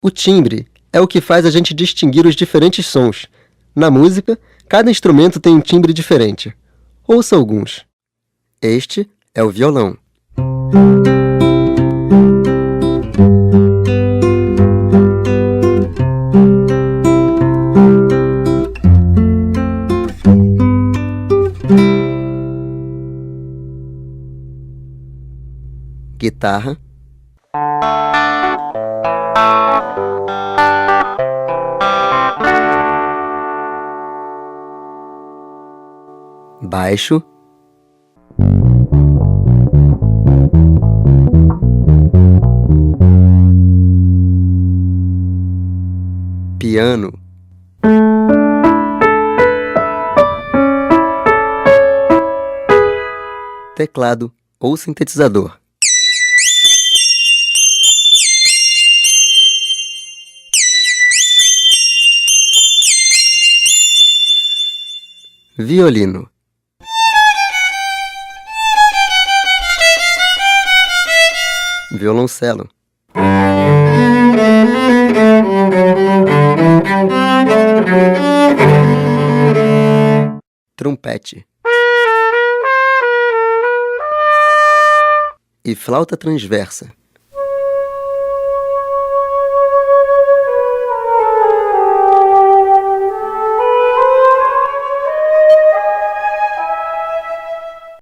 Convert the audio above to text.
O timbre é o que faz a gente distinguir os diferentes sons. Na música, cada instrumento tem um timbre diferente. Ouça alguns. Este é o violão. Guitarra. Baixo. Piano. Teclado ou sintetizador. Violino. Violoncelo. Trompete. E flauta transversa.